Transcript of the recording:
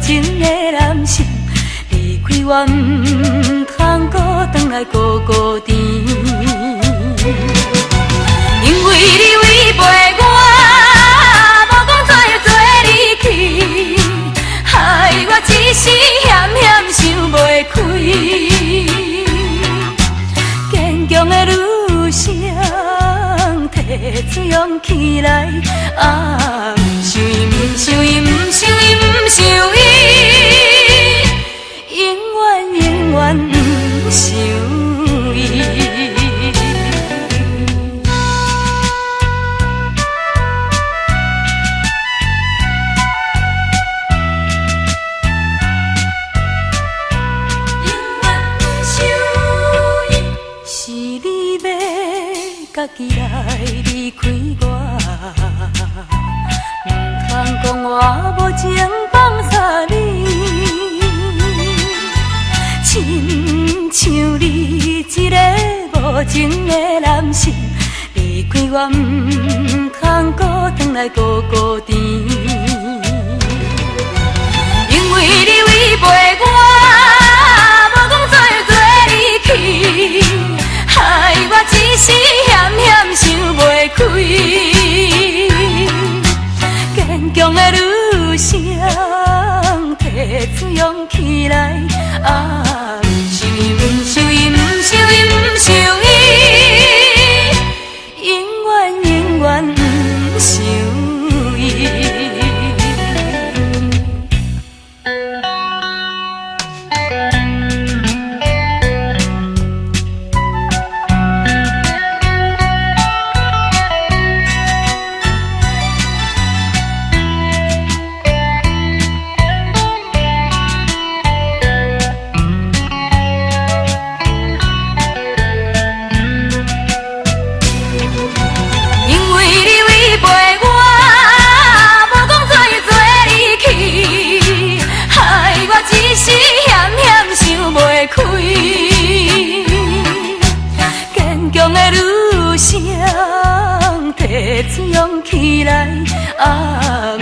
情的男性，离开我唔通搁转来孤孤单。因为你违背我，无讲做做离去，害我一时险险想袂开。坚强的女性，提出勇气来，啊，唔想伊，唔想伊，唔想伊，唔想伊，永远永远唔想伊。家己来离开我，唔通讲我无情放下你，亲像你一个无情的男性，离开我唔通搁转来孤孤单，因为你违背我，无讲做离去，害我一时。想袂开，坚强的女性，提出勇气来，啊，唔想伊，唔想伊，唔想伊，唔想伊，永远永远唔想伊。坚强的女性，提出勇气来，啊。